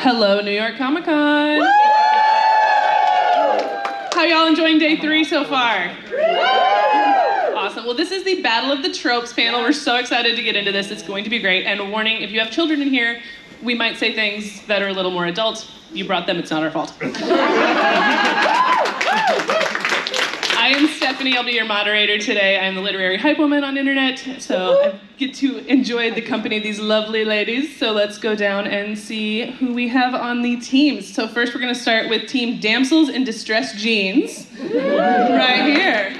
Hello, New York Comic Con. How y'all enjoying day 3 so far? Awesome. Well, this is the Battle of the Tropes panel. We're so excited to get into this. It's going to be great. And a warning, if you have children in here, we might say things that are a little more adult. You brought them, it's not our fault. I am Stephanie, I'll be your moderator today. I am the literary hype woman on internet, so I get to enjoy the company of these lovely ladies. So let's go down and see who we have on the teams. So first we're gonna start with Team Damsels in Distress Jeans, right here.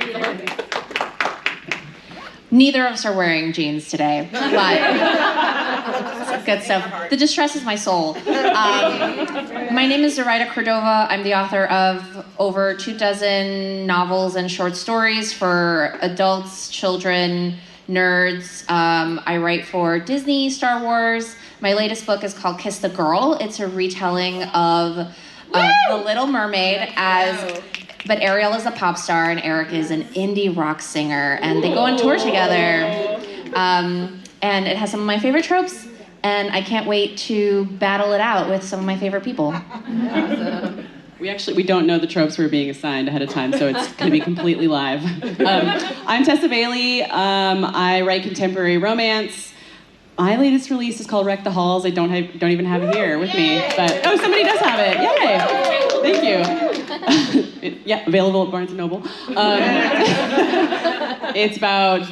Neither of us are wearing jeans today, but good stuff. The distress is my soul. My name is Zoraida Córdova. I'm the author of over 24 novels and short stories for adults, children, nerds. I write for Disney, Star Wars. My latest book is called Kiss the Girl. It's a retelling of The Little Mermaid but Ariel is a pop star and Eric is an indie rock singer, and they go on tour together. And it has some of my favorite tropes, and I can't wait to battle it out with some of my favorite people. Awesome. We don't know the tropes we're being assigned ahead of time, so it's going to be completely live. I'm Tessa Bailey. I write contemporary romance. My latest release is called Wreck the Halls. I don't even have it here with me, but somebody does have it. Yay! Thank you. Yeah, available at Barnes & Noble. It's about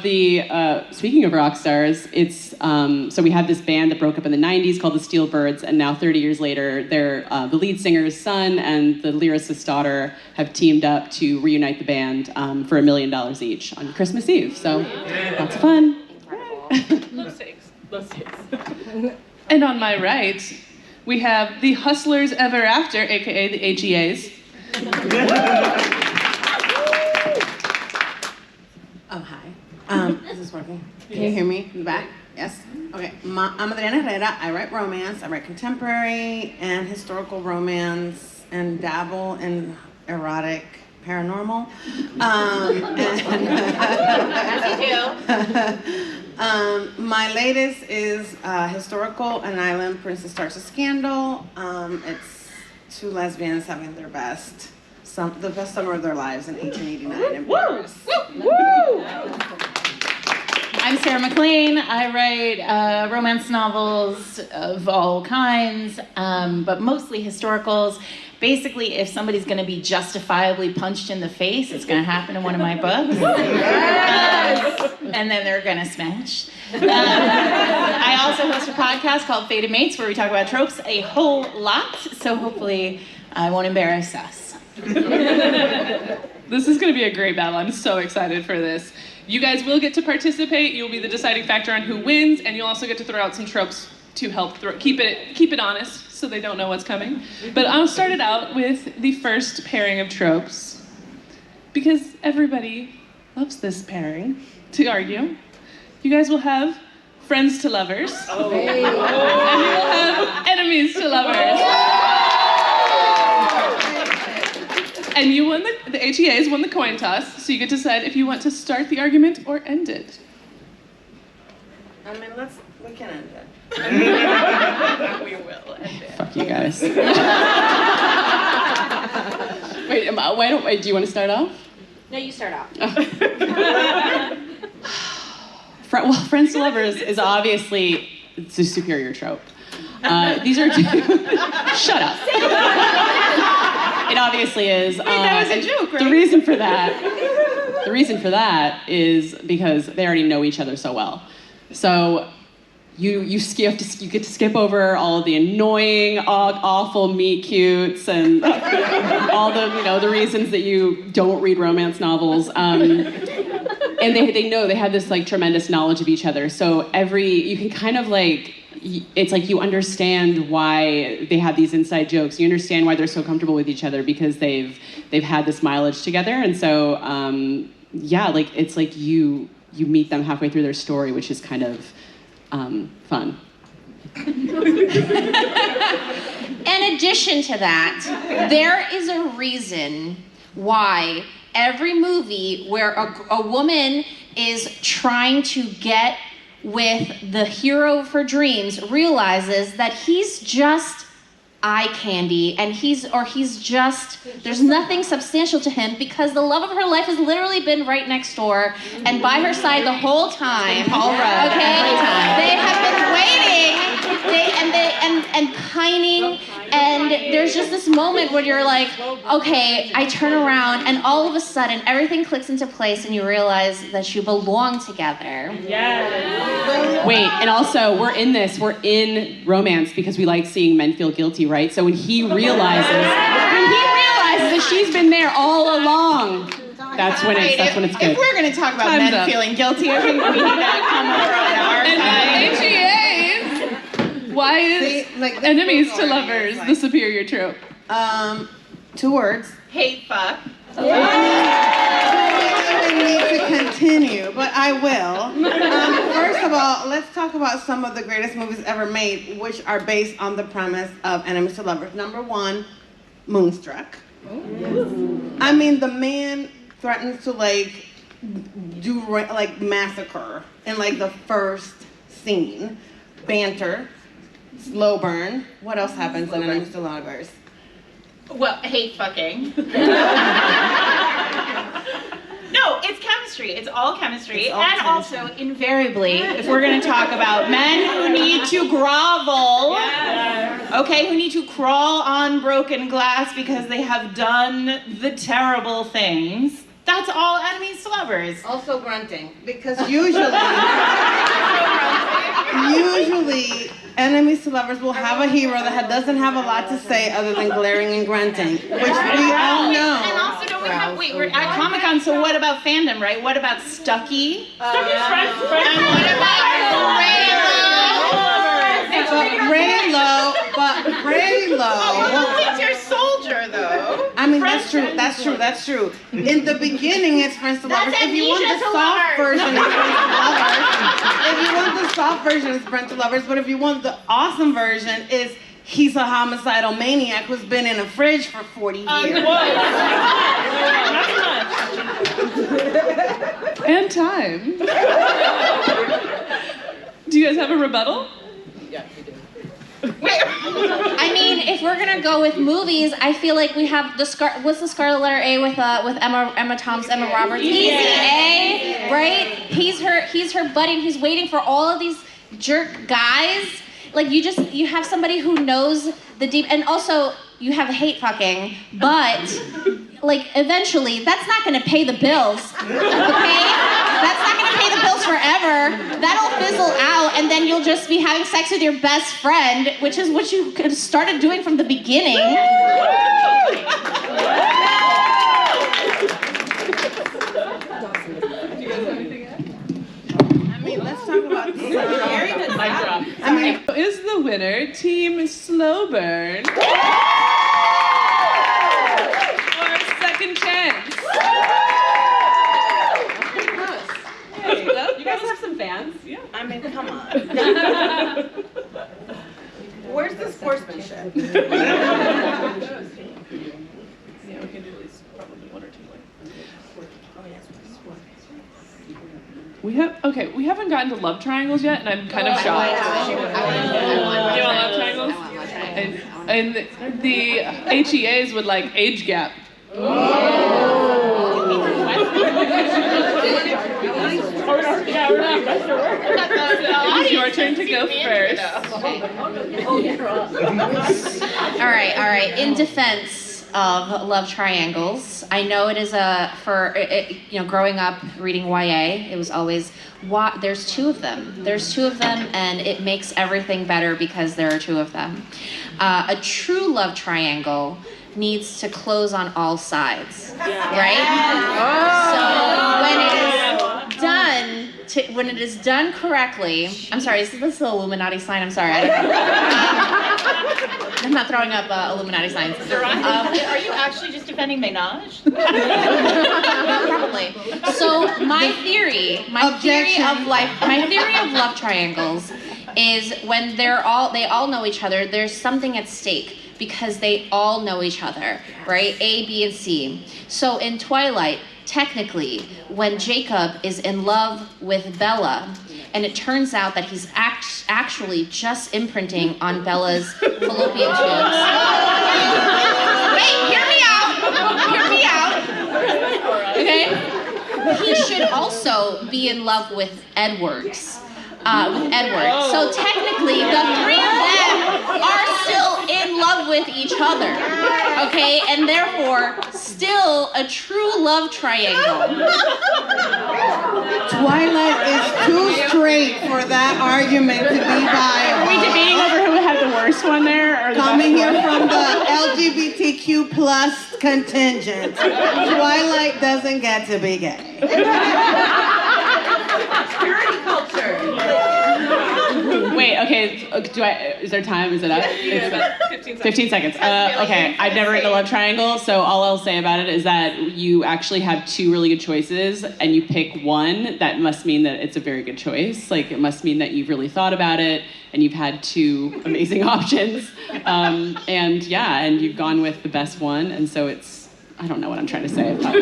speaking of rock stars, so we had this band that broke up in the 90s called the Steel Birds, and now 30 years later, the lead singer's son and the lyricist's daughter have teamed up to reunite the band for $1 million each on Christmas Eve. So lots of fun. Low stakes. And on my right, we have the Hustlers Ever After, aka the AGAs. Oh, hi. Is this working? Can you hear me in the back? Yes? Okay. I'm Adriana Herrera. I write romance. I write contemporary and historical romance and dabble in erotic paranormal. As you do. My latest is historical, An Island Princess Starts a Scandal. It's two lesbians having their best, the best summer of their lives in 1889 in Paris. I'm Sarah MacLean. I write romance novels of all kinds, but mostly historicals. Basically, if somebody's going to be justifiably punched in the face, it's going to happen in one of my books. And then they're going to smash. I also host a podcast called Fated Mates, where we talk about tropes a whole lot, so hopefully I won't embarrass us. This is going to be a great battle. I'm so excited for this. You guys will get to participate. You'll be the deciding factor on who wins, and you'll also get to throw out some tropes to help keep it honest, so they don't know what's coming. But I'll start it out with the first pairing of tropes, because everybody loves this pairing to argue. You guys will have friends to lovers, and you will have enemies to lovers. And you won the HEAs won the coin toss, so you get to decide if you want to start the argument or end it. I mean, we can end it. We will end it. Fuck you guys. Wait, do you want to start off? No, you start off. Well, friends to lovers is obviously it's a superior trope. These are shut up. It obviously is. Wait, that was a joke, right? The reason for that is because they already know each other so well. So you get to skip over all of the annoying, awful meet cutes and all the reasons that you don't read romance novels. And they know they have this tremendous knowledge of each other. So you can kind of it's like you understand why they have these inside jokes. You understand why they're so comfortable with each other because they've had this mileage together. And so it's like you meet them halfway through their story, which is kind of fun. In addition to that, there is a reason why every movie where a woman is trying to get with the hero of her dreams realizes that he's just eye candy, and he's just, there's nothing substantial to him because the love of her life has literally been right next door and by her side the whole time. Paul Rudd, okay? every time. They have been waiting, and pining, and there's just this moment where you're like, okay, I turn around, and all of a sudden everything clicks into place, and you realize that you belong together. Wait, and also we're in romance because we like seeing men feel guilty, right? So when he realizes that she's been there all along, that's when it's good. If we're going to talk about Time's men up. feeling guilty, I think we need to come over on our And side. HEAs. Why is See, like, this enemies goes to on, lovers like- the superior trope? 2 words. Hate fuck. I don't even need to continue, but I will. First of all, let's talk about some of the greatest movies ever made, which are based on the premise of enemies to lovers. Number 1, Moonstruck. I mean, the man threatens to massacre in the first scene. Banter, slow burn. What else happens in enemies to lovers? Well, hate fucking. No, it's chemistry. It's all chemistry. It's all and chemistry. also, invariably, if we're going to talk about men who need to grovel, okay, who need to crawl on broken glass because they have done the terrible things, that's all enemies to lovers. Also grunting, because usually enemies to lovers will have a hero that doesn't have a lot to say other than glaring and grunting, which we all know. And also, don't we have, wait, we're at Comic-Con, so what about fandom, right? What about Stucky? Stucky's friends. And what about Raylo, Winter Soldier, though. I mean, that's true. In the beginning, it's friends to lovers. If you want the soft version, it's friends to lovers. If you want the soft version, it's friends to lovers. But if you want the awesome version, is he's a homicidal maniac who's been in a fridge for 40 years. And time. Do you guys have a rebuttal? I mean, if we're gonna go with movies, I feel like we have what's the scarlet letter A with Emma Thompson, Emma Roberts? Easy A, right? He's her buddy, and he's waiting for all of these jerk guys. Like you have somebody who knows the deep, and also you have hate fucking, but eventually that's not gonna pay the bills, okay? That's not gonna pay the bills forever. That'll fizzle out, and then you'll just be having sex with your best friend, which is what you could have started doing from the beginning. I mean, let's talk about Is the winner Team Slow Burn? Or Second Chance? You guys have some fans? Yeah. I mean, come on. Where's the sportsmanship? Yeah, we can do at least probably 1 or 2 more. We haven't gotten to love triangles yet, and I'm kind of shocked. You want love triangles? And the HEAs would like age gap. It's your turn to go first. All right. In defense of love triangles, I know it is growing up reading YA, it was always there's 2 of them. There's 2 of them, and it makes everything better because there are 2 of them. A true love triangle needs to close on all sides, right? So when it is done correctly, I'm sorry, is this the Illuminati sign? I'm sorry, I'm not throwing up Illuminati signs. Are you actually just defending Ménage? Probably. So my theory of love triangles is when they all know each other, there's something at stake because they all know each other, right? A, B, and C. So in Twilight, technically, when Jacob is in love with Bella, and it turns out that he's actually just imprinting on Bella's fallopian tubes. he should also be in love with Edwards. So technically, the three of them are still in love with each other, okay? And therefore, still a true love triangle. Twilight is too straight for that argument to be Are we viable. debating over who had the worst one there? Or the Coming best here one? from the LGBTQ plus contingent, Twilight doesn't get to be gay. Purity culture. Wait, okay, is there time? Is it up? You got about 15 seconds. 15 seconds. Okay, I've never written a love triangle, so all I'll say about it is that you actually have two really good choices, and you pick one. That must mean that it's a very good choice. Like, it must mean that you've really thought about it, and you've had two amazing options. And you've gone with the best one, and so it's, I don't know what I'm trying to say. Fuck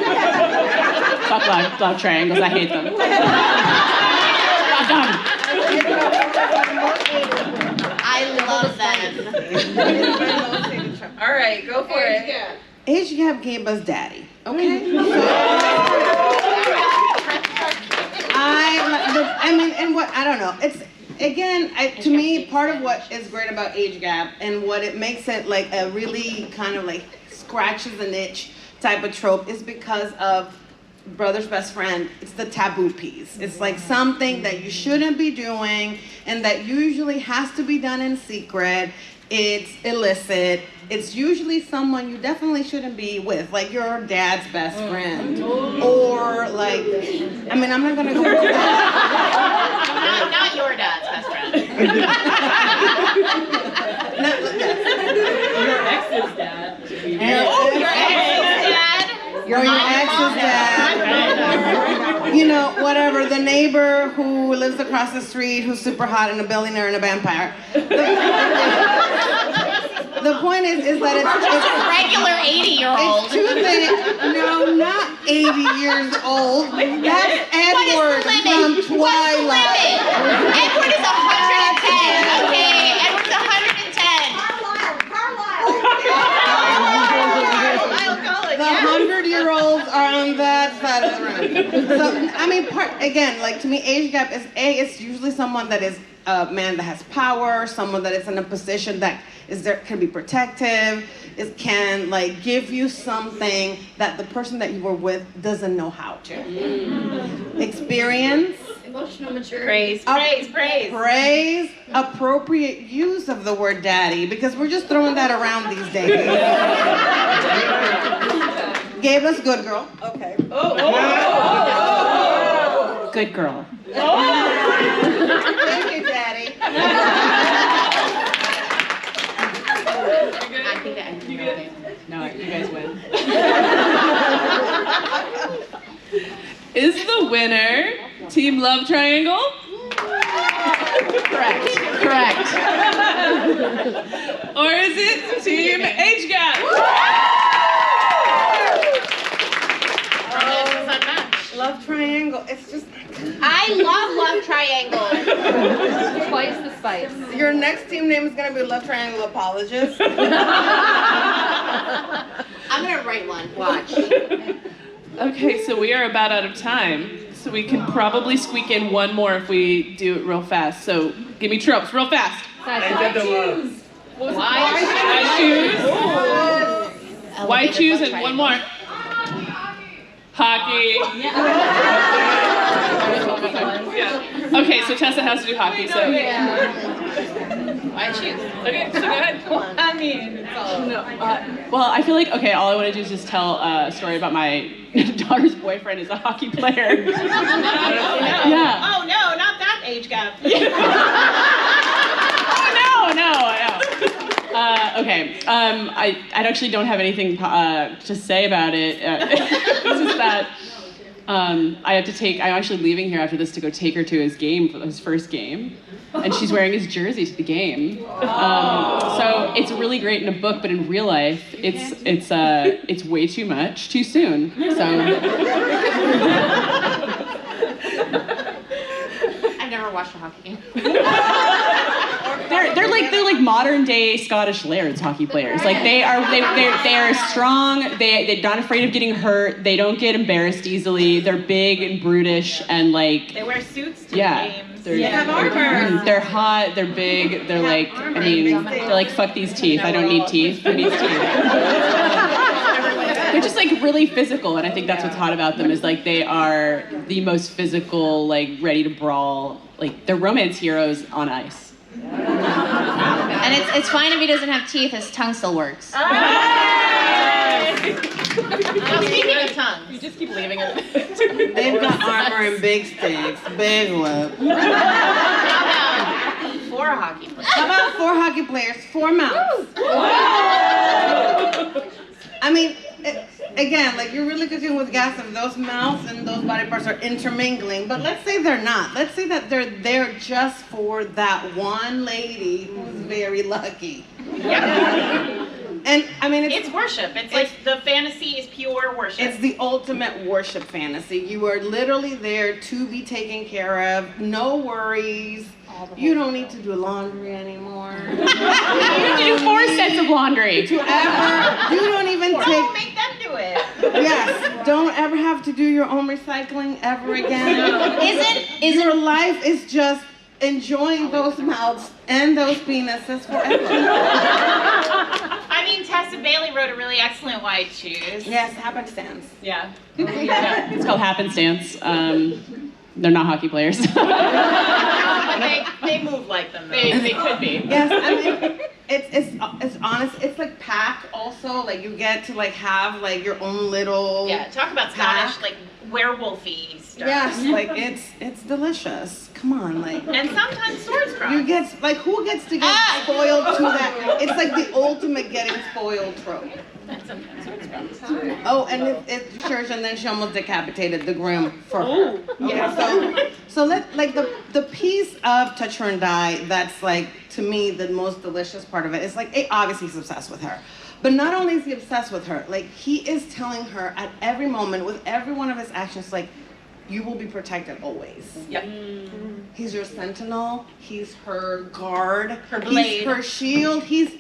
love triangles, I hate them. I'm done. I love them. All right, go for it. Age gap gave us daddy, okay? I don't know. It's, again, to me, part of what is great about age gap and what it makes it like a really kind of like scratches an itch type of trope is because of brother's best friend. It's the taboo piece. It's like something that you shouldn't be doing and that usually has to be done in secret. It's illicit. It's usually someone you definitely shouldn't be with, like your dad's best friend. Or like, I mean, I'm not gonna go into that. Not your dad's best friend. Your ex's dad. Your ex's dad. Your ex's dad. You know, whatever, the neighbor who lives across the street who's super hot and a billionaire and a vampire. The point is that it's Regular 80-year-old. it's two things. No, not 80 years old. That's Edward from Twilight. Edward is 110, okay? Edward's 110. The 100-year-olds are on that side of the room. So, I mean, again, like to me, age gap is it's usually someone that is a man that has power, someone that is in a position that can be protective, it can like give you something that the person that you were with doesn't know how to. Experience, Emotional maturity. praise, appropriate use of the word daddy, because we're just throwing that around these days. Gave us good girl. Okay. Good girl. Thank you, daddy. No, you guys win. Is the winner Team Love Triangle? Correct. Or is it Team Age Gap? Love triangle. It's just I love love triangles. Twice the spice. your next team name is gonna be Love Triangle Apologist. I'm gonna write one. Watch. Okay, so we are about out of time. So we can probably squeak in one more if we do it real fast. So give me tropes real fast. Why choose and one more. Hockey. Yeah. Okay, so Tessa has to do hockey. So I choose. okay, so go ahead. I mean, it's all. Well, I feel like, okay, all I want to do is just tell a story about my daughter's boyfriend is a hockey player. Yeah. Oh no, not that age gap. Okay. I actually don't have anything to say about it. It's just that I'm actually leaving here after this to go take her to his game, his first game, and she's wearing his jersey to the game. So it's really great in a book, but in real life, it's way too much, too soon. So. I've never watched a hockey game. They're they're like modern day Scottish lairds hockey players. Like they are strong. They're not afraid of getting hurt. They don't get embarrassed easily. They're big and brutish and like. They wear suits to games. They're hot. They're big. They're like they're like fuck these teeth. I don't need teeth. Who needs teeth? They're just like really physical, and I think that's what's hot about them is like they are the most physical, like ready to brawl. Like they're romance heroes on ice. And it's fine if he doesn't have teeth, his tongue still works. Speaking of tongues. You just keep leaving it. They've got armor and big sticks, big lips. For a hockey player. How about 4 hockey players, 4 mouths? I mean, again, like you're really cooking with gas if those mouths and those body parts are intermingling, but let's say they're not. Let's say that they're there just for that one lady who's very lucky. Yeah. And I mean, It's worship. It's like the fantasy is pure worship. it's the ultimate worship fantasy. You are literally there to be taken care of, no worries. You don't need to do laundry anymore. You have to do 4 sets of laundry. You don't even Don't make them do it. Yes, don't ever have to do your own recycling ever again. Your life is just enjoying those mouths and those penises forever. I mean, Tessa Bailey wrote a really excellent Why Choose. Yes, happenstance. Yeah. It's called happenstance. They're not hockey players. They move like them, though. They could be. Yes, I mean, it's honest. It's like pack also. Like you get to like have like your own little. Yeah, talk about Scottish, like werewolfy stuff. Yes, like it's delicious. Come on, like. And sometimes swords cross. You get like who gets to get spoiled to that? It's like the ultimate getting spoiled trope. And sometimes swords cross. Oh, and it's church, and then she almost decapitated the groom for her. Okay, so let like the piece of Touch Her and Die that's like to me the most delicious part of it is like obviously he's obsessed with her, but not only is he obsessed with her, like he is telling her at every moment with every one of his actions like you will be protected always. Yep. He's your sentinel. He's her guard. Her blade. He's her shield. He's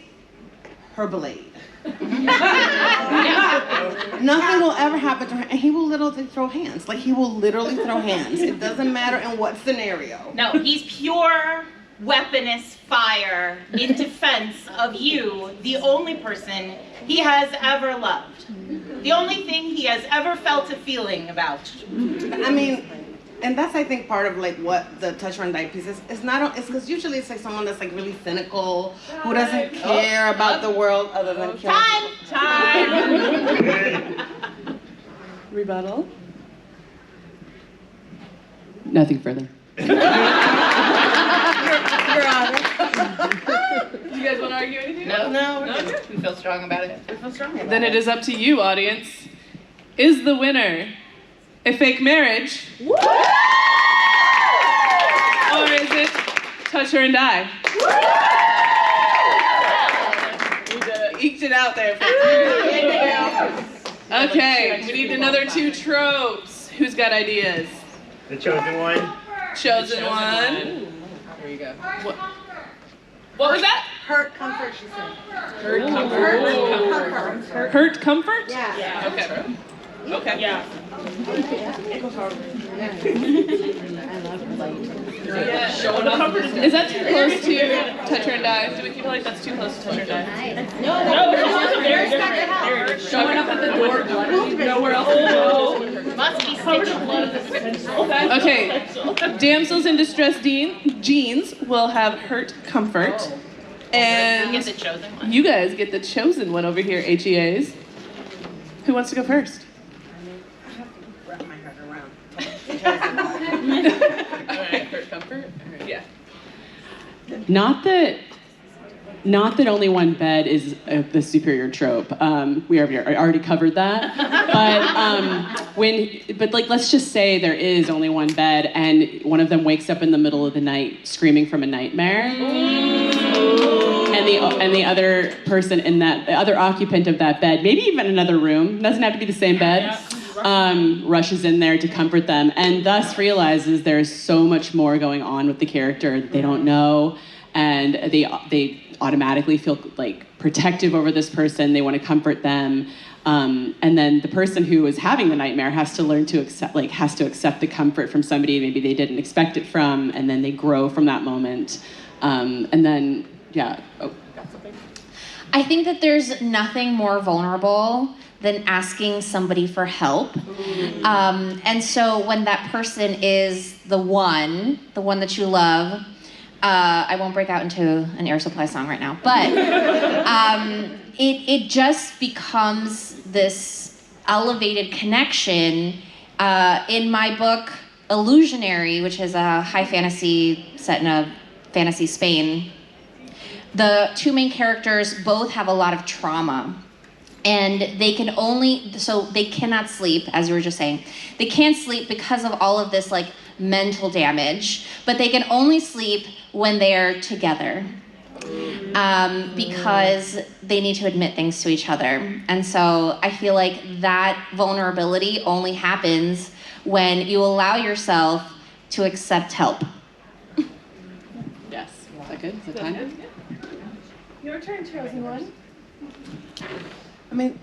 her blade. Nothing will ever happen to her, and he will literally throw hands. Like he will literally throw hands. It doesn't matter in what scenario. No, he's pure weaponous fire in defense of you, the only person he has ever loved. The only thing he has ever felt a feeling about. I mean, and that's I think part of like what the Touch Her and Die piece is. It's not. It's because usually it's like someone that's like really cynical, who doesn't care about the world other than Time. Rebuttal. Nothing further. Your Honor. Do you guys want to argue anything? No, we feel strong about it. Then it is up to you, audience. Is the winner a fake marriage? Or is it Touch Her and Die? We did it. Eked it out there. Okay, we need another 2 tropes. Who's got ideas? The chosen one. Chosen one. Here you go. What was that? Hurt comfort, she said. Hurt comfort. Hurt comfort? Yeah. Okay. Okay. Yeah. Showing off. Is that too close to Touch Her and Die? Do we feel like that's too close to Touch Her and Die? No, Showing up at the door, nowhere else to go. Must be stitched clothes. Okay. Damsels in Distress jeans will have Hurt Comfort. You And get the chosen one. you guys get the chosen one over here, HEAs. Who wants to go first? Wrap my head around. Alright, Hurt Comfort? Alright, yeah. Not that only one bed is the superior trope. We already covered that. But like let's just say there is only one bed and one of them wakes up in the middle of the night screaming from a nightmare. And the other person in that, the other occupant of that bed, maybe even another room, doesn't have to be the same bed, rushes in there to comfort them and thus realizes there's so much more going on with the character that they don't know. and they automatically feel like protective over this person. They want to comfort them. And then the person who is having the nightmare has to learn to accept the comfort from somebody maybe they didn't expect it from, and then they grow from that moment. And then, yeah. Oh, got something? I think that there's nothing more vulnerable than asking somebody for help. And so when that person is the one that you love, I won't break out into an Air Supply song right now, but it just becomes this elevated connection. In my book, Illusionary, which is a high fantasy set in a fantasy Spain, the two main characters both have a lot of trauma. And they cannot sleep, as you were just saying. They can't sleep because of all of this like mental damage, but they can only sleep when they're together. Because they need to admit things to each other. And so I feel like that vulnerability only happens when you allow yourself to accept help. Yes. Is that good? Is it time? Your turn, chosen one. I mean,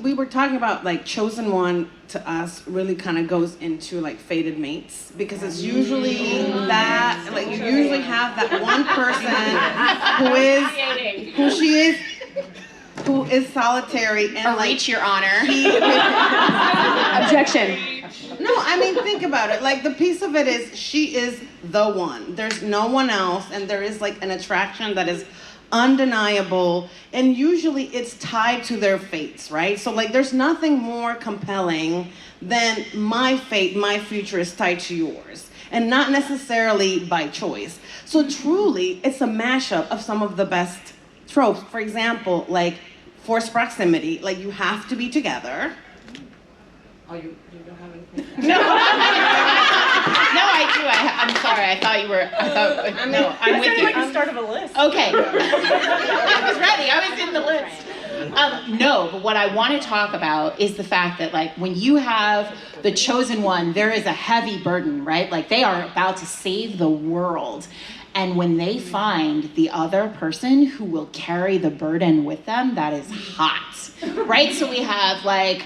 we were talking about like chosen one to us really kind of goes into like fated mates, because it's usually that, like you usually have that one person who is solitary and like Reach your honor. Objection. No, I mean, think about it. Like, the piece of it is she is the one. There's no one else, and there is like an attraction that is undeniable, and usually it's tied to their fates, right? So like there's nothing more compelling than my fate, my future is tied to yours, and not necessarily by choice. So truly, it's a mashup of some of the best tropes. For example, like forced proximity, like you have to be together. Oh, you don't have anything? No, I do. I'm sorry. I'm with you. Like the start of a list. Okay. I was ready. I was in the list. No, but what I want to talk about is the fact that like when you have the chosen one, there is a heavy burden, right? Like they are about to save the world. And when they find the other person who will carry the burden with them, that is hot, right? So we have like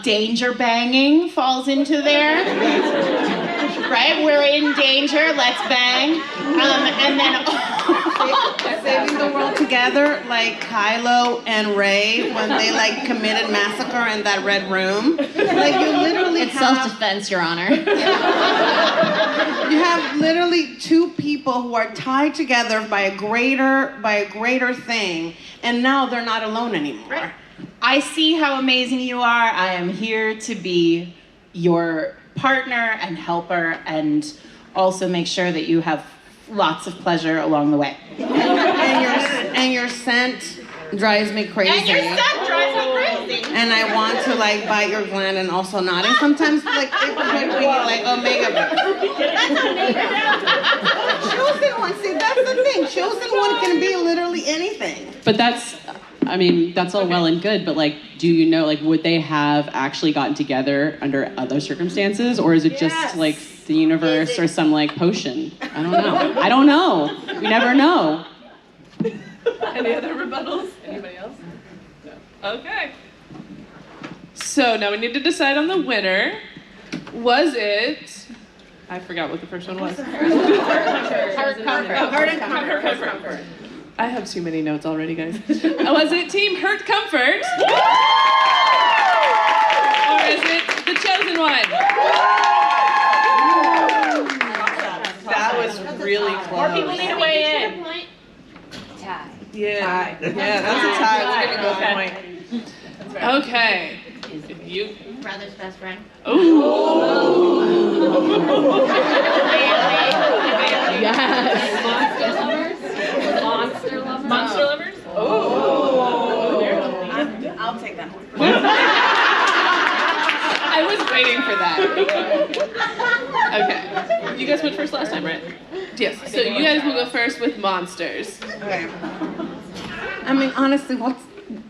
danger banging falls into there, right? We're in danger, let's bang. And then saving the world together, like Kylo and Rey when they like committed massacre in that red room. Like you literally It's self-defense, Your Honor. You have literally two people who are tied together by a greater thing, and now they're not alone anymore. right. I see how amazing you are. I am here to be your partner and helper, and also make sure that you have lots of pleasure along the way. And your scent drives me crazy. And your son drives me crazy. And I want to like bite your gland and also not. And sometimes like it could be like omega boost. Chosen one, see that's the thing. Chosen one can be literally anything. But that's all well and good, but like, do you know, like, would they have actually gotten together under other circumstances, or is it just like the universe or some like potion? I don't know. We never know. Any other rebuttals? Anybody else? No. Okay. So now we need to decide on the winner. Was it? I forgot what the first one was. Heart Comfort. I have too many notes already, guys. Was it Team Hurt Comfort? Or is it the chosen one? That was really close. More people need to weigh in. Yeah. Yeah, that's a tie. We're gonna go point. Okay. You. Brother's best friend. Ooh. Yes. Monster lovers? Oh. I'll take that one. I was waiting for that. Okay. You guys went first last time, right? Yes. So you guys will go first with monsters. Okay. I mean, honestly,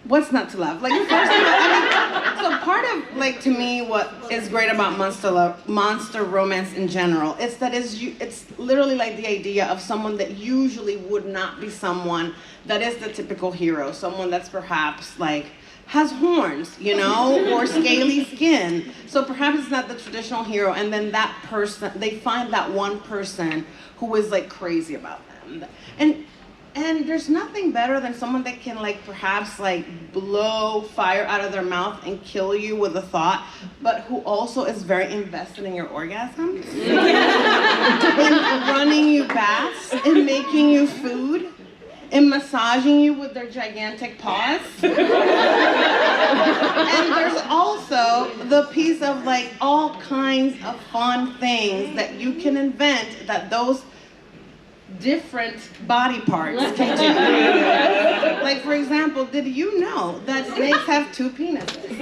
what's not to love? Like the first time, so part of like to me what is great about monster romance in general is that it's literally like the idea of someone that usually would not be someone that is the typical hero, someone that's perhaps like has horns, you know, or scaly skin. So perhaps it's not the traditional hero, and then that person, they find that one person who is like crazy about them. And there's nothing better than someone that can like perhaps like blow fire out of their mouth and kill you with a thought, but who also is very invested in your orgasms, in running you baths, in making you food, in massaging you with their gigantic paws. And there's also the piece of like all kinds of fun things that you can invent that those different body parts can do. Like for example, did you know that snakes have 2 penises?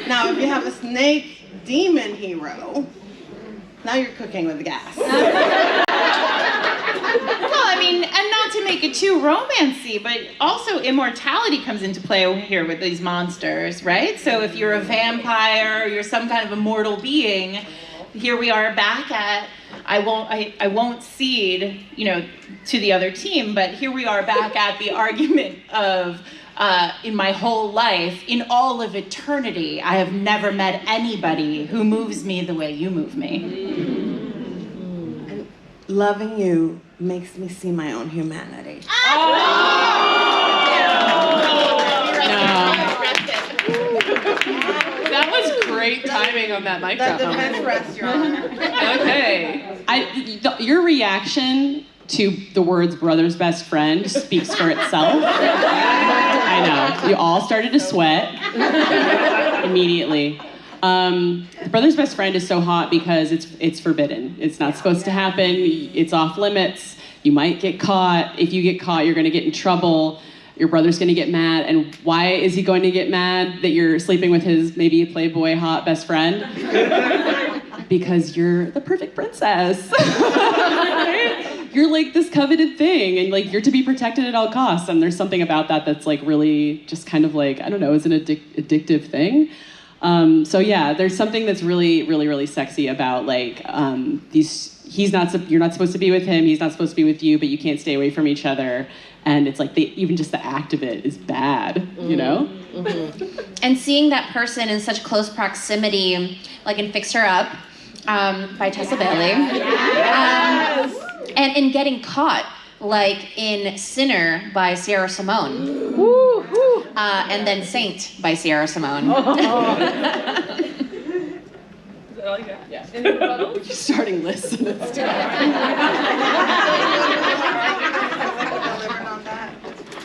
Now if you have a snake demon hero, now you're cooking with gas. Well, I mean, and not to make it too romancy, but also immortality comes into play here with these monsters, right? So if you're a vampire, or you're some kind of immortal being, here we are back at, I won't cede, you know, to the other team, but here we are back at the argument of, in my whole life, in all of eternity, I have never met anybody who moves me the way you move me. And loving you makes me see my own humanity. That was great timing on that mic drop. The defense rests, Your Honor. Okay. Your reaction to the words brother's best friend speaks for itself. I know. You all started to sweat immediately. Brother's best friend is so hot because it's forbidden. It's not supposed to happen. It's off limits. You might get caught. If you get caught, you're going to get in trouble. Your brother's going to get mad. And why is he going to get mad that you're sleeping with his maybe playboy hot best friend? Because you're the perfect princess. You're like this coveted thing, and like you're to be protected at all costs. And there's something about that that's like really just kind of like, I don't know, it's an addictive thing. So yeah, there's something that's really, really, really sexy about like you're not supposed to be with him, he's not supposed to be with you, but you can't stay away from each other. And it's like even just the act of it is bad, you know? Mm-hmm. And seeing that person in such close proximity, like in Fix Her Up by Tessa Bailey, and in Getting Caught, like in Sinner by Sierra Simone, and then Saint by Sierra Simone. Yeah. Starting lists.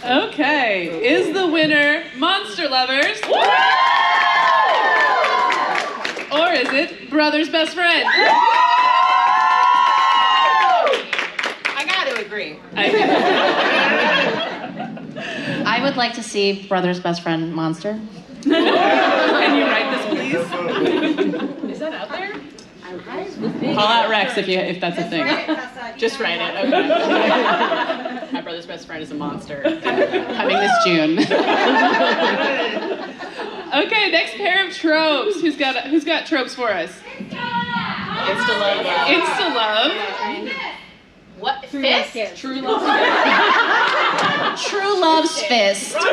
Okay, is the winner Monster Lovers? Or is it Brother's Best Friend? I gotta agree. I would like to see Brother's Best Friend Monster. Can you write this, please? Is that out there? Call out Rex if that's a thing. Just write it. Okay. My brother's best friend is a monster. Coming this June. Okay, next pair of tropes. Who's got tropes for us? Insta love. Insta love. What? Fist? True love. True Love's Fist. Wait,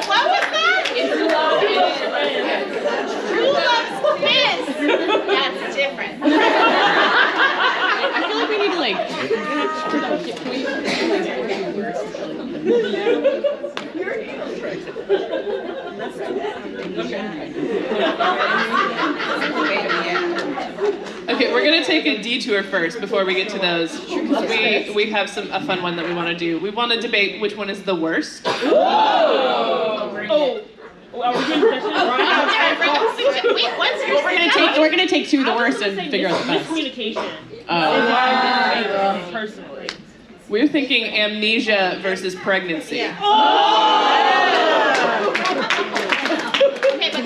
what was that? Insta love. True love's fist. That's different. I feel like we need to like. Okay, we're gonna take a detour first before we get to those. We have a fun one that we want to do. We want to debate which one is the worst. We're gonna take two of the worst and figure out the best. Communication. Personally. We're thinking amnesia versus pregnancy. Okay, but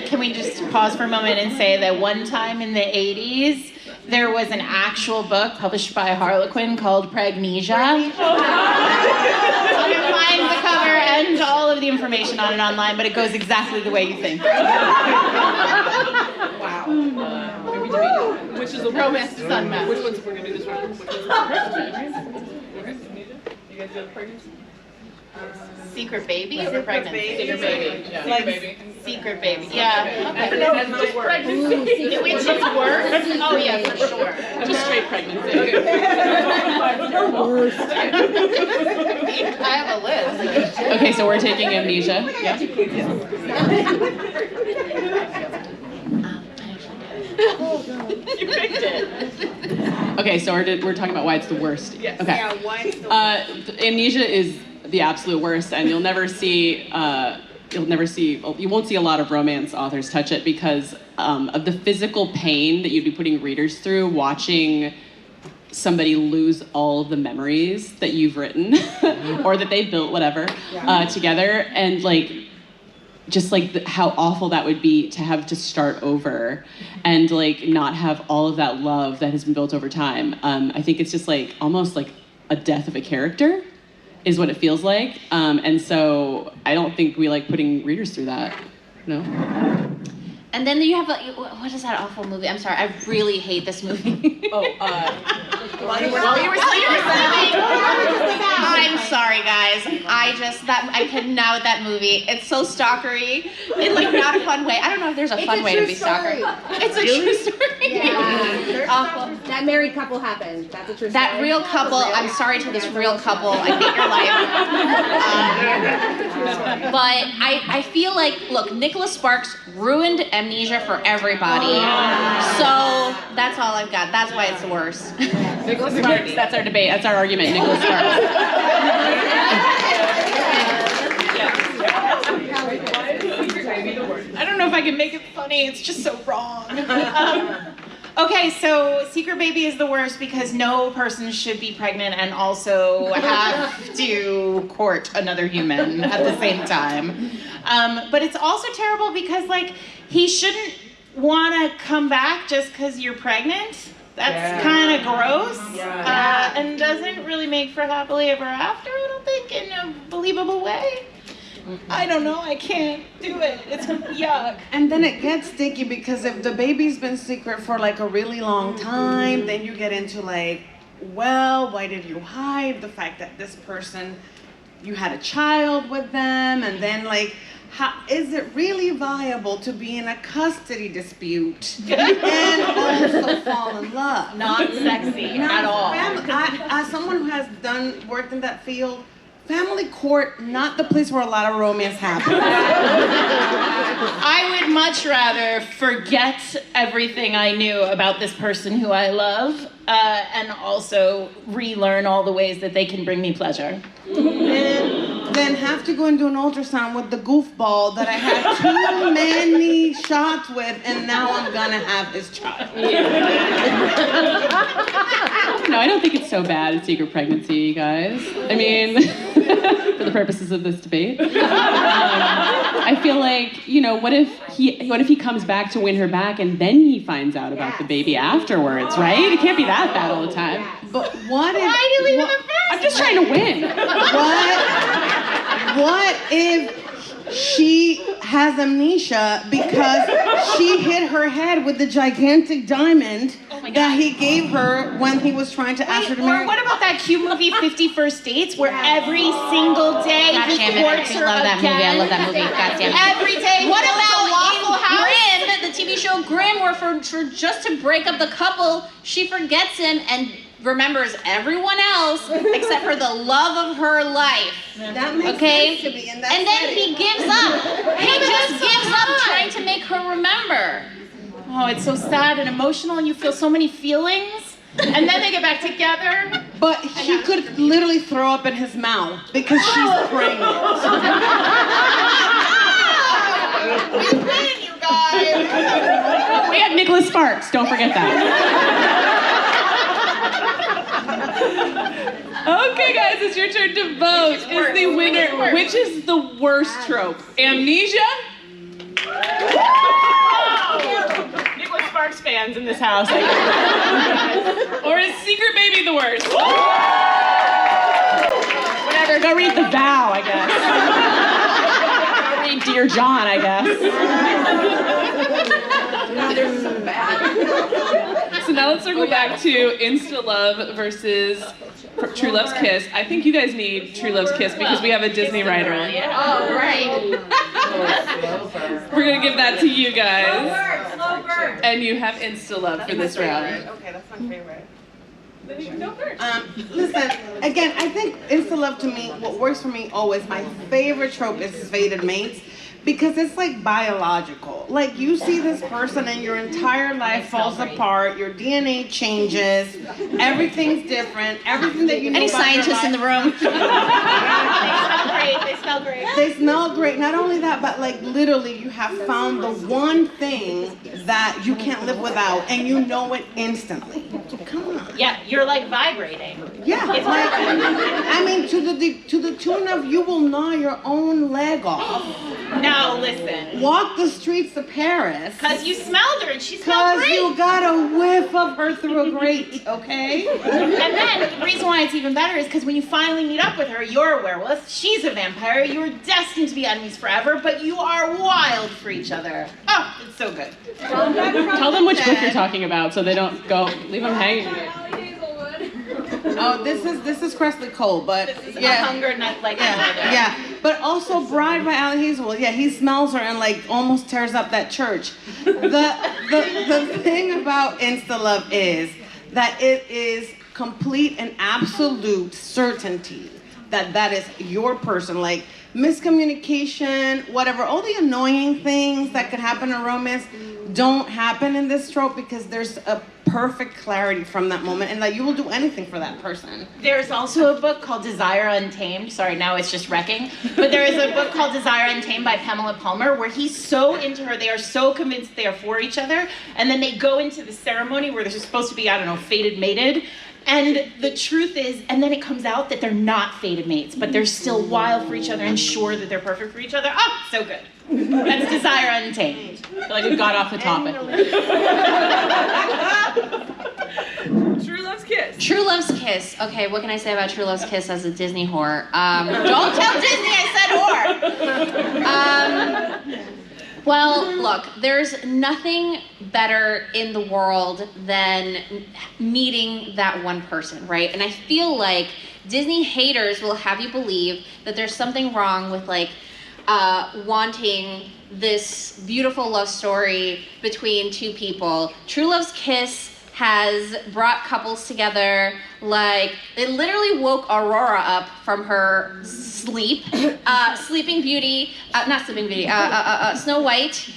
can we just pause for a moment and say that one time in the 80s, there was an actual book published by Harlequin called Pragnesia. You can find the cover and all of the information on it online, but it goes exactly the way you think. Which is a Romance is unmatched. Which ones we're gonna do this one? Which one's pregnancy? You guys do pregnancy? Secret baby or pregnancy? Secret baby. Yeah. Like, Baby. Secret baby. Yeah. Okay. Okay. Just pregnancy. Which is worse? Oh yeah, for sure. Just straight pregnancy. I have a list. Okay, so we're taking amnesia. Yeah. You picked it. Okay, so we're talking about why it's the worst. Yes. Okay. Yeah, why it's the Amnesia is the absolute worst, and you won't see a lot of romance authors touch it because of the physical pain that you'd be putting readers through watching somebody lose all of the memories that you've written or that they've built, whatever, together, and how awful that would be to have to start over and not have all of that love that has been built over time. I think it's just almost like a death of a character is what it feels like. And so I don't think we like putting readers through that. No? And then you have what is that awful movie? I'm sorry, I really hate this movie. While you were sleeping. I'm sorry, guys. I cannot with that movie. It's so stalkery in not a fun way. I don't know if there's a fun way to be stalker. It's a true story. Yeah. Awful. That married couple happened. That's a true story. That real couple. I'm sorry to this real couple. I hate your life. But I feel look, Nicholas Sparks ruined Amnesia for everybody. So that's all I've got. That's why it's the worst. Nicholas Sparks, that's our debate. That's our argument, Nicholas Sparks. I don't know if I can make it funny. It's just so wrong. Okay, so Secret Baby is the worst because no person should be pregnant and also have to court another human at the same time. But it's also terrible because he shouldn't want to come back just because you're pregnant. That's kind of gross and doesn't really make for happily ever after, I don't think, in a believable way. I don't know, I can't do it. It's yuck. And then it gets sticky because if the baby's been secret for a really long time, then you get into well, why did you hide the fact that this person, you had a child with them, and then how is it really viable to be in a custody dispute and also fall in love? Not sexy at all. As someone who has worked in that field, family court, not the place where a lot of romance happens. I would much rather forget everything I knew about this person who I love and also relearn all the ways that they can bring me pleasure. And then have to go and do an ultrasound with the goofball that I had too many shots with, and now I'm gonna have his child. No, I don't think it's so bad in secret pregnancy, guys. I mean, for the purposes of this debate. I feel what if he comes back to win her back and then he finds out about the baby afterwards, right? It can't be that bad all the time. But what if... Why do you leave him in first? I'm just trying to win. What if she has amnesia because she hit her head with the gigantic diamond that he gave her when he was trying to ask her to marry? Or what about that cute movie 50 First Dates where every single day God he damn it, courts I her love that movie. I again? love that movie. God damn it. Every day. What he goes to about Waffle House? Grimm, the TV show Grimm, where for just to break up the couple, she forgets him and remembers everyone else except for the love of her life. That makes Okay? sense to me. And then He gives up. He just gives up trying to make her remember. Oh, it's so sad and emotional and you feel so many feelings. And then they get back together. But he could literally throw up in his mouth because she's pregnant. We win, you guys. We have Nicholas Sparks. Don't forget that. Okay, guys, it's your turn to vote. Is the winner? Which is the worst trope? Amnesia? Nicholas Sparks Tropes fans in this house. I guess. Or is Secret Baby the worst? Whatever, go read The Vow, I guess. Go read Dear John, I guess. So now let's circle back to Insta Love versus True Love's Kiss. I think you guys need True Love's Kiss because we have a Disney writer. Oh, right. We're gonna give that to you guys. And you have Insta Love for this round. Okay, that's my favorite. Then you can go first. Listen, again, I think Insta Love to me, what works for me always, my favorite trope is fated mates. Because it's like biological. Like you see this person and your entire life falls apart, your DNA changes, everything's different, everything that you know Any about your scientists in the room? They smell great. They smell great. Not only that, but like literally you have found the one thing that you can't live without and you know it instantly. Come on. Yeah, you're like vibrating. Yeah. Like, I mean, to the tune of you will gnaw your own leg off. Now listen. Walk the streets of Paris. Because you smelled her and she smelled Because great. you got a whiff of her through a grate, okay? And then the reason why it's even better is because when you finally meet up with her, you're a werewolf, she's a vampire, you're destined to be enemies forever, but you are wild for each other. Oh, it's so good. Tell them which book you're talking about so they don't go, leave them hanging. Oh, this is Cressley Cole, but A yeah. hunger night like Yeah, but also Bride by Ali Hazelwood. Yeah, he smells her and like almost tears up that church. The thing about Insta Love is that it is complete and absolute certainty that that is your person. Like miscommunication, whatever, all the annoying things that could happen in romance don't happen in this trope because there's a perfect clarity from that moment and that you will do anything for that person. There's also a book called Desire Untamed. Sorry, now it's just wrecking. But there is a book called Desire Untamed by Pamela Palmer where he's so into her, they are so convinced they are for each other, and then they go into the ceremony where they're supposed to be, I don't know, fated mated. And the truth is, and then it comes out that they're not fated mates, but they're still wild for each other and sure that they're perfect for each other. Oh, so good. That's Desire Untamed. I feel like we got off the topic. True Love's Kiss. True Love's Kiss. Okay, what can I say about True Love's Kiss as a Disney whore? Don't tell Disney I said whore. Well, look, there's nothing better in the world than meeting that one person, right? And I feel like Disney haters will have you believe that there's something wrong with like wanting this beautiful love story between two people. True Love's Kiss has brought couples together. Like, it literally woke Aurora up from her sleep. Sleeping Beauty, not Sleeping Beauty, Snow White,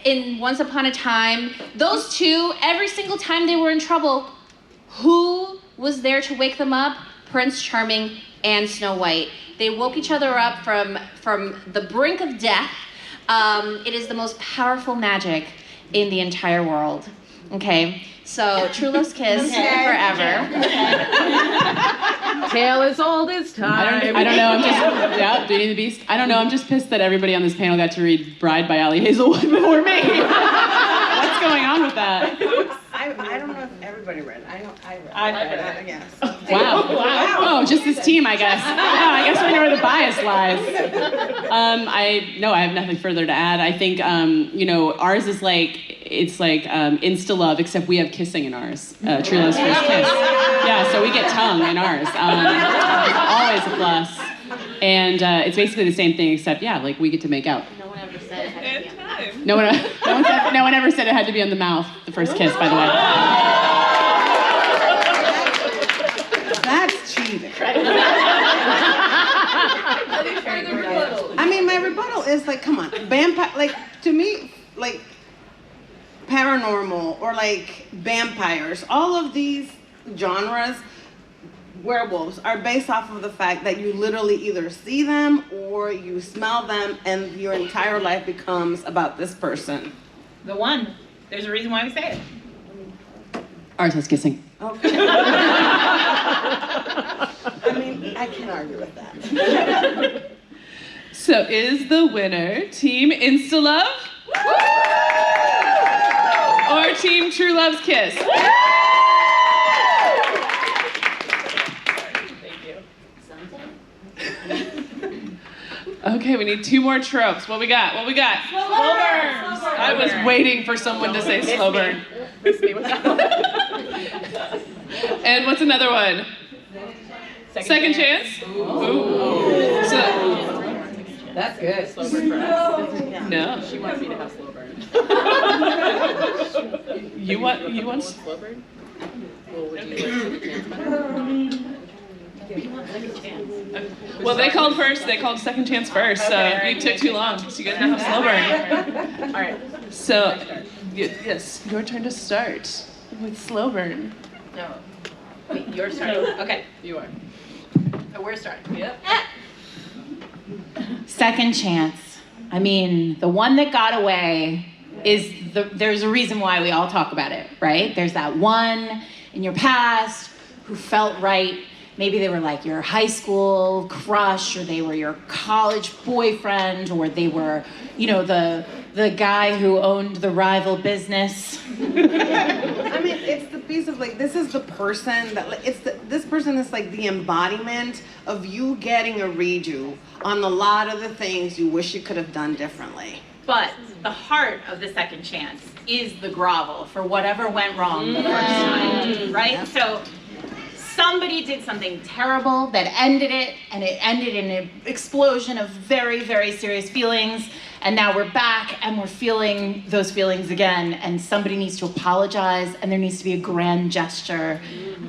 in Once Upon a Time. Those two, every single time they were in trouble, who was there to wake them up? Prince Charming and Snow White. They woke each other up from the brink of death. It is the most powerful magic in the entire world. Okay, so True Love's Kiss forever. Tale as old as time. I don't know, I'm just, yeah, Beauty and the Beast. I don't know, I'm just pissed that everybody on this panel got to read Bride by Ali Hazelwood before me. What's going on with that? I don't know if everybody read it. I read it. I read I guess. Wow. Oh, just this team, I guess. Oh, I guess we know where the bias lies. I have nothing further to add. I think, ours is like, it's like Insta Love, except we have kissing in ours. True Love's First Kiss. Yeah, so we get tongue in ours. Always a plus. And it's basically the same thing, except, yeah, like we get to make out. No one ever said it had to be on. No one ever said it had to be on the mouth, the first kiss, by the way. That's cheating. I mean, my rebuttal is like, come on, vampire, like, to me, like, paranormal or like vampires, all of these genres, werewolves, are based off of the fact that you literally either see them or you smell them and your entire life becomes about this person. The one. There's a reason why we say it. Ours has kissing. Okay. I mean, I can't argue with that. So is the winner Team Insta Love? Or for Team True Love's Kiss. Okay, we need 2 more tropes. What we got? Slow burns. I was waiting for someone to say slow burn. And what's another one? Second chance? Ooh. So, That's good. no. She wants me to have slow burn. You want Slow burn? Well, would you like second chance better? Well, they called first. They called second chance first, so you took too long. So you guys now have slow burn. All right. So, yes, your turn to start with slow burn. No. Wait, you're starting. Okay. You are. So we're starting. Yep. Second chance. I mean, the one that got away is there's a reason why we all talk about it, right? There's that one in your past who felt right. Maybe they were like your high school crush, or they were your college boyfriend, or they were, the guy who owned the rival business. I mean, it's the piece of this is the person that this person is like the embodiment of you getting a redo on a lot of the things you wish you could have done differently. But the heart of the second chance is the grovel for whatever went wrong the first time, right? Yep. So somebody did something terrible that ended it, and it ended in an explosion of very, very serious feelings. And now we're back and we're feeling those feelings again, and somebody needs to apologize, and there needs to be a grand gesture,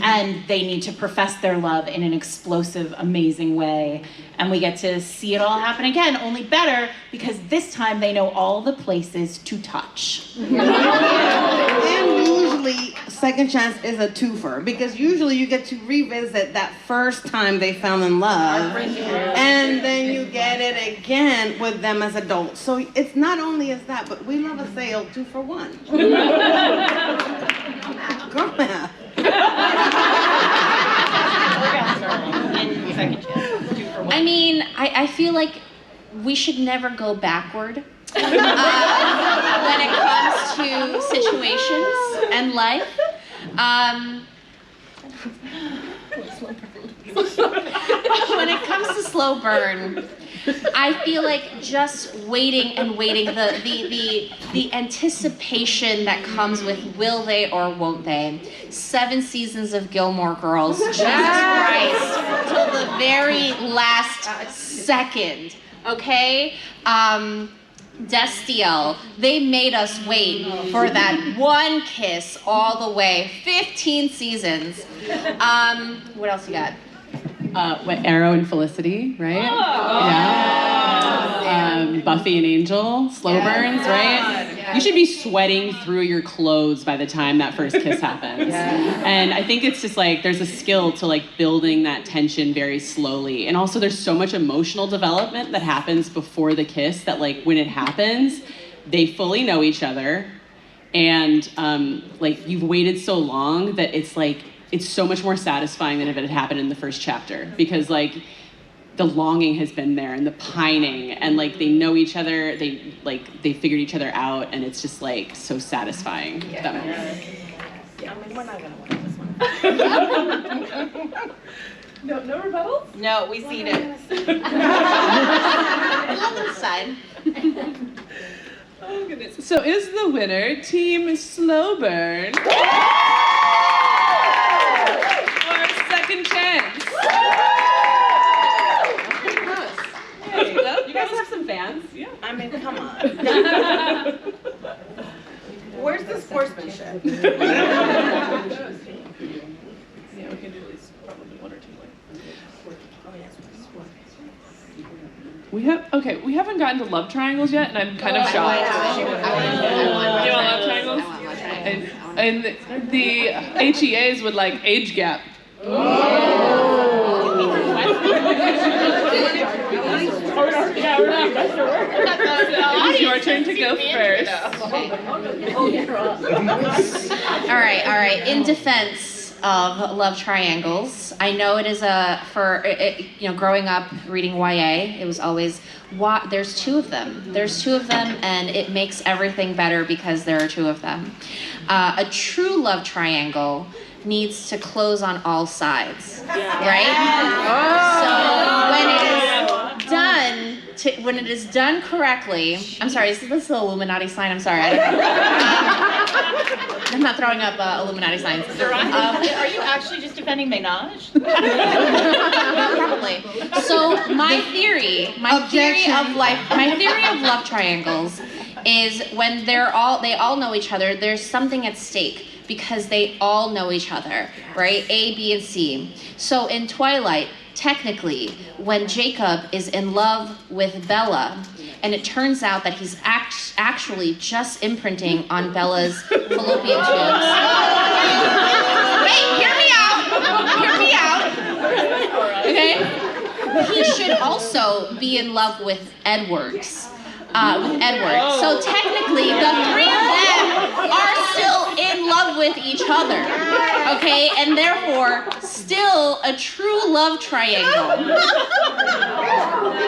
and they need to profess their love in an explosive, amazing way. And we get to see it all happen again, only better, because this time they know all the places to touch. And usually, second chance is a twofer, because usually you get to revisit that first time they fell in love, and then you get it again with them as adults. So it's not only as that, but we love a sale 2 for 1. Girl math. I mean, I feel like we should never go backward when it comes to situations and life. When it comes to slow burn, I feel like just waiting and waiting, the anticipation that comes with will they or won't they. 7 seasons of Gilmore Girls, Jesus Christ, till the very last second, okay? Destiel, they made us wait for that one kiss all the way, 15 seasons. What else you got? Arrow and Felicity, right? Yeah. Buffy and Angel, slow burns, right? You should be sweating through your clothes by the time that first kiss happens. And I think it's just there's a skill to building that tension very slowly. And also there's so much emotional development that happens before the kiss that when it happens, they fully know each other. And you've waited so long that it's so much more satisfying than if it had happened in the first chapter, because the longing has been there and the pining, and they know each other, they figured each other out, and it's just so satisfying. That moment. I mean, we're not gonna win this one. No rebuttals? No, we seen it. On the side. Oh goodness. So is the winner Team Slow Burn or Second Chance? You guys have some fans? Yeah. I mean, come on. Where's the sportsmanship? Yeah, we can do at least probably 1 or 2 more. We haven't gotten to love triangles yet, and I'm kind of shocked. You want love triangles? And the HEAs would age gap. It's your turn to go first. All right. In defense of love triangles. I know it is growing up reading YA, it was always, there's two of them. There's two of them, and it makes everything better because there are two of them. A true love triangle needs to close on all sides, right? So when it is done correctly, I'm sorry, is this the Illuminati sign? I'm sorry, I don't know. I'm not throwing up Illuminati signs. Are you actually just defending Ménage? Probably. So my theory of love triangles is when they all know each other, there's something at stake because they all know each other, right? A, B, and C. So in Twilight, technically, when Jacob is in love with Bella, and it turns out that he's actually just imprinting on Bella's fallopian tubes. Wait, hear me out. Okay? He should also be in love with Edward. So technically, the three of them are still in love with each other, okay? And therefore, still a true love triangle.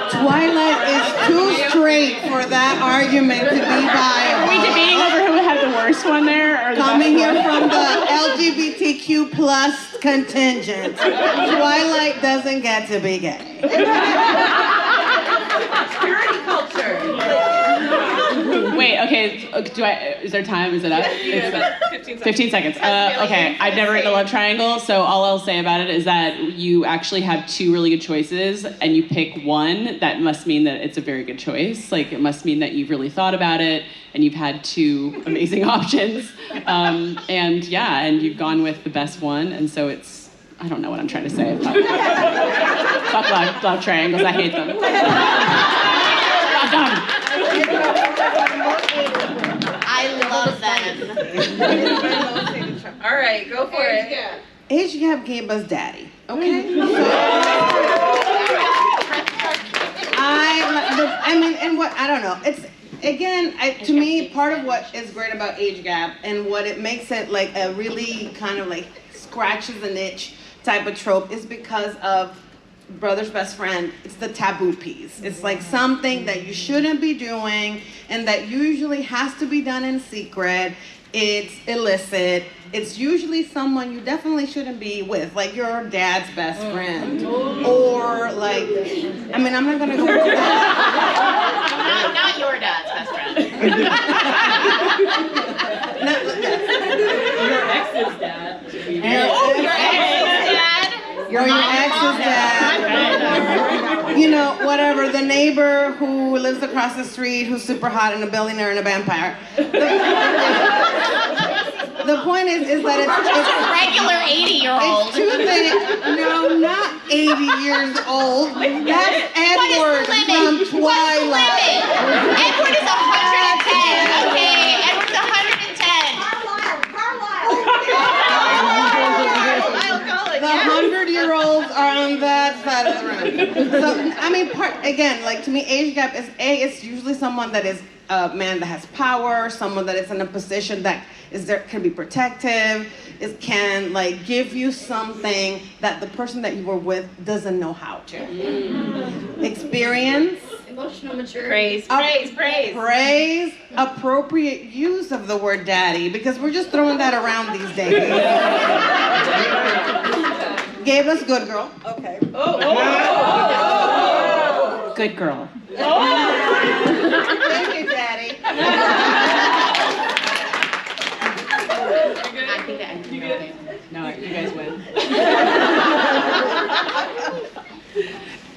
Twilight is too straight for that argument to be viable. Are we debating over who had the worst one there? Or Coming here from the LGBTQ plus contingent, Twilight doesn't get to be gay. Purity culture. Wait, okay, is there time? Is it up? Yeah, about 15 seconds. 15 seconds. Okay, I've never written a love triangle, so all I'll say about it is that you actually have two really good choices, and you pick one. That must mean that it's a very good choice. Like, it must mean that you've really thought about it, and you've had two amazing options. And you've gone with the best one, and so it's, I don't know what I'm trying to say. Fuck love triangles, I hate them. I'm done. I love them. All right, go for it. Age gap gave us daddy, okay? I don't know. It's, again, to me, part of what is great about age gap and what it makes it like a really kind of like scratches an itch type of trope is because of brother's best friend. It's the taboo piece. It's like something that you shouldn't be doing and that usually has to be done in secret. It's illicit. It's usually someone you definitely shouldn't be with, like your dad's best friend. Or like, I mean, I'm not gonna go into that. Not your dad's best friend. Your ex's dad. Your ex's dad. Your ex's dad. You know, whatever, the neighbor who lives across the street who's super hot and a billionaire and a vampire. The point is that it's a regular 80-year-old. It's two things. No, not 80 years old. That's Edward from Twilight. Edward is 110, okay? Edward's 110. The 100-year-olds are on that side of the room. So, I mean, again, like to me, age gap is it's usually someone that is a man that has power, someone that is in a position that can be protective, can like give you something that the person that you were with doesn't know how to. Experience. Emotional maturity. Praise, appropriate use of the word daddy, because we're just throwing that around these days. Gave us good girl. Okay. Good girl. Thank you, daddy. No, you guys win.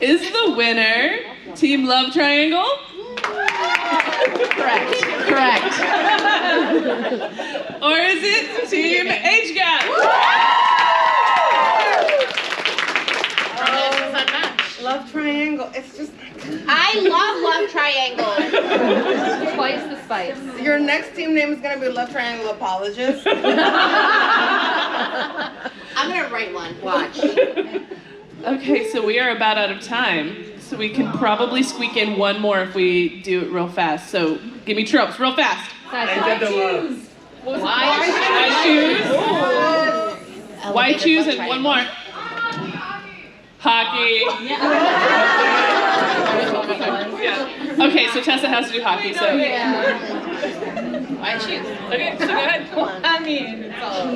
Is the winner Team Love Triangle? Correct. Or is it Team Age Gap? Love triangle. It's just. I love triangles. Twice the spice. Your next team name is gonna be Love Triangle Apologist. I'm gonna write one. Watch. Okay, so we are about out of time. So we can probably squeak in one more if we do it real fast. So give me tropes real fast. I did the love. Why shoes? Why choose and one more. Hockey. Yeah. Okay, so Tessa has to do hockey, so. I choose. Okay, so go ahead. I mean, it's all.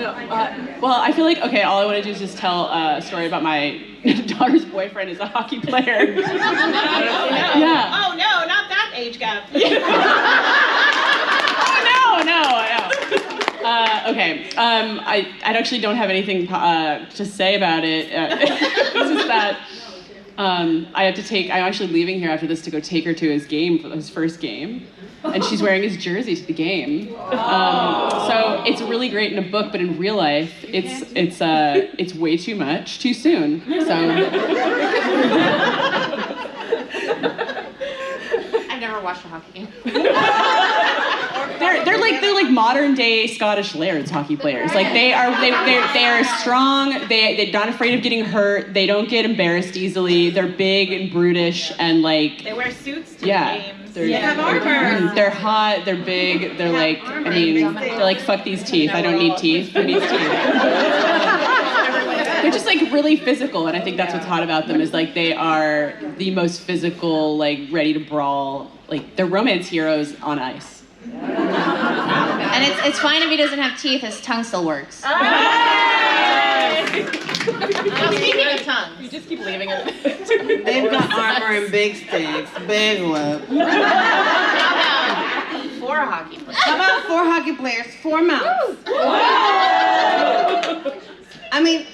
Well, I feel like, okay, all I want to do is just tell a story about my daughter's boyfriend is a hockey player. Yeah. Oh no, not that age gap. Okay. I actually don't have anything to say about it. It's just that I'm actually leaving here after this to go take her to his game, his first game. And she's wearing his jersey to the game. So it's really great in a book, but in real life, it's way too much, too soon. So. I've never watched a hockey game. They're like modern day Scottish lairds hockey players. Like they are strong. They're not afraid of getting hurt. They don't get embarrassed easily. They're big and brutish and like. They wear suits to Yeah. games. They're hot. They're big. They're like they're like fuck these teeth. I don't need teeth. Who needs teeth? They're just like really physical, and I think that's what's hot about them is like they are the most physical, like ready to brawl. Like they're romance heroes on ice. And it's fine if he doesn't have teeth, his tongue still works. Speaking of tongues. You just keep leaving it. They've got armor and big sticks, big lips. For a hockey player. How about 4 hockey players, 4 mouths? I mean,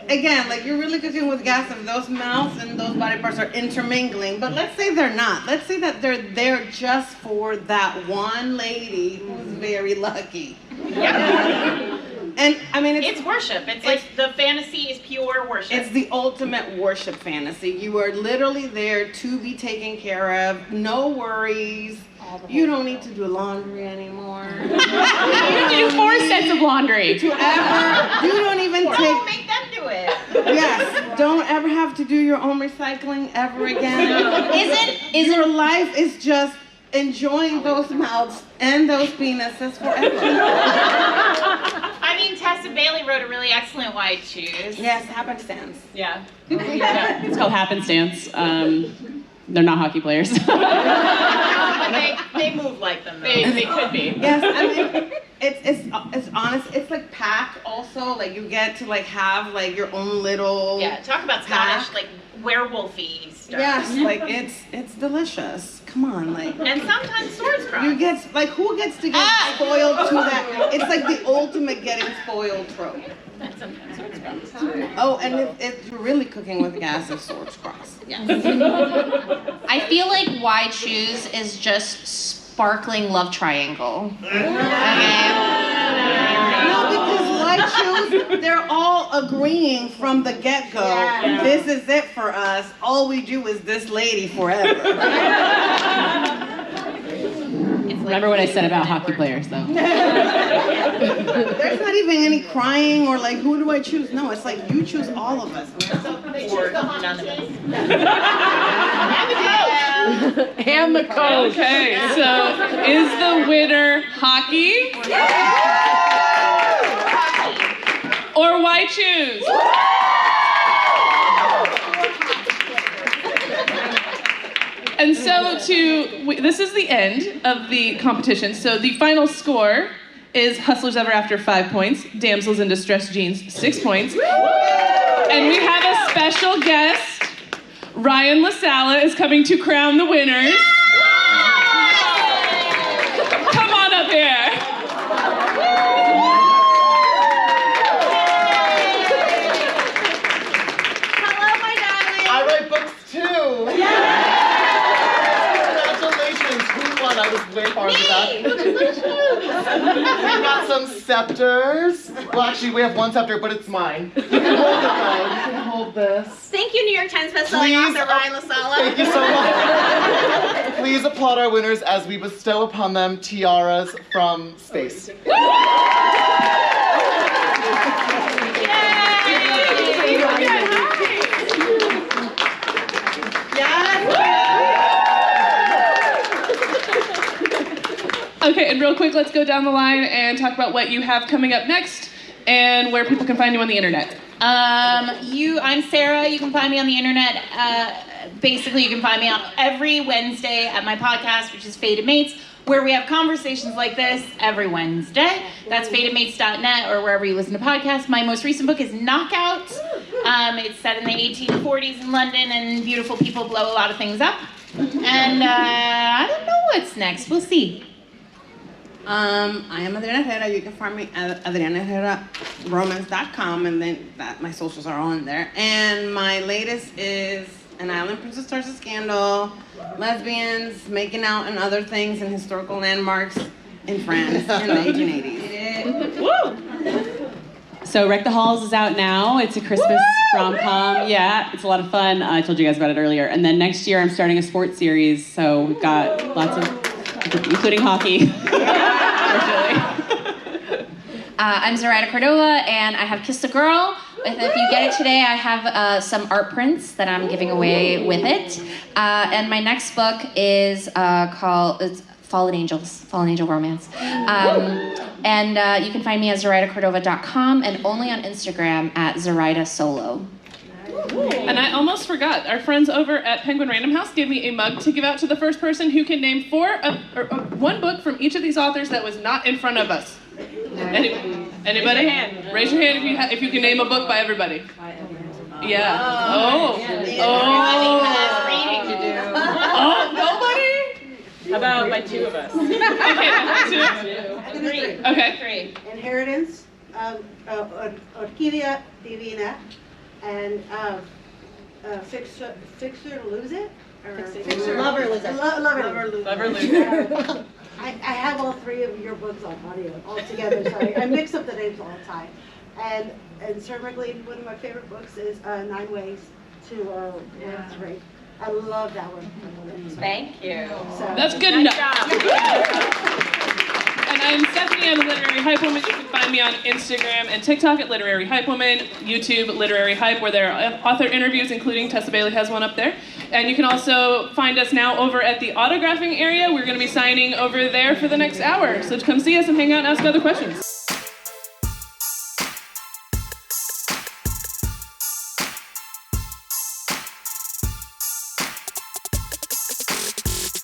again, like you're really cooking with gas if those mouths and those body parts are intermingling, but let's say they're not. Let's say that they're there just for that one lady who's very lucky. Yeah. And I mean, It's worship. It's like the fantasy is pure worship. it's the ultimate worship fantasy. You are literally there to be taken care of, no worries. You don't need to do laundry anymore. You have to do 4 sets of laundry. You don't even Don't make them do it. Yes, don't ever have to do your own recycling ever again. Your life is just enjoying those mouths and those penises forever. I mean, Tessa Bailey wrote a really excellent Why Choose. Yes, happenstance. Yeah. It's called happenstance. They're not hockey players. They move like them, though. They could be. Yes, I mean, it's honest. It's like pack also. Like you get to like have like your own little. Yeah, talk about Scottish, like werewolfy stuff. Yes, like it's delicious. Come on, like. And sometimes swords cross. You get like who gets to get spoiled to that? It's like the ultimate getting spoiled trope. And sometimes swords cross. Oh, and it's really cooking with gas if swords cross. Yes. I feel like Why Choose is just sparkling love triangle. Okay. No, because Why Choose, they're all agreeing from the get-go. Yeah. This is it for us. All we do is this lady forever. Remember what I said about hockey players, though. There's not even any crying or like, who do I choose? No, it's like you choose all of us. Or none of us. And the coach. Okay, so is the winner hockey? Or Why Choose? And so this is the end of the competition. So the final score is Hustlers Ever After 5 points, Damsels in Distress Jeans 6 points. And we have a special guest. Ryan LaSala is coming to crown the winners. Come on up here. Hello, my darling. I write books too. Congratulations. Who won? I was way far in the back. We got some scepters. Well, actually, we have one scepter, but it's mine. You can hold it though. You can hold this. Thank you, New York Times bestselling author Ryan LaSala. Thank you so much. Please applaud our winners as we bestow upon them tiaras from space. Okay, and real quick, let's go down the line and talk about what you have coming up next. and where people can find you on the internet. I'm Sarah. You can find me on the internet. Basically, you can find me on every Wednesday at my podcast, which is Fated Mates, where we have conversations like this every Wednesday. That's fatedmates.net or wherever you listen to podcasts. My most recent book is Knockout. It's set in the 1840s in London, and beautiful people blow a lot of things up. And I don't know what's next. We'll see. I am Adriana Herrera. You can find me at adrianaherreromance.com, and then my socials are all in there. And my latest is An Island Princess Starts a Scandal, lesbians making out and other things in historical landmarks in France in the 1880s. Woo! So Wreck the Halls is out now. It's a Christmas rom-com. Yeah, it's a lot of fun. I told you guys about it earlier. And then next year I'm starting a sports series, so we've got lots of, including hockey. I'm Zoraida Córdova, and I have Kissed a Girl. If you get it today, I have some art prints that I'm giving away with it. And my next book is called Fallen Angel Romance. And you can find me at ZoraidaCórdova.com and only on Instagram at Zoraida Solo. And I almost forgot, our friends over at Penguin Random House gave me a mug to give out to the first person who can name one book from each of these authors that was not in front of us. Anybody? Raise your hand if you can name a book by everybody. Yeah. Oh, reading to do. Oh, nobody? How about by two of us? Okay, two. Okay. Inheritance, Orquídea Divina, and Fixer Lose It? Lover Lose It. Lover Lose It. I have all three of your books on audio all together, so I mix up the names all the time. And Sarah MacLean, one of my favorite books is 9 Ways to Women's Rape. I love that one. Thank you. So, That's good enough. And I'm Stephanie. I'm a Literary Hype Woman. You can find me on Instagram and TikTok at Literary Hype Woman, YouTube Literary Hype, where there are author interviews, including Tessa Bailey has one up there. And you can also find us now over at the autographing area. We're going to be signing over there for the next hour. So come see us and hang out and ask other questions.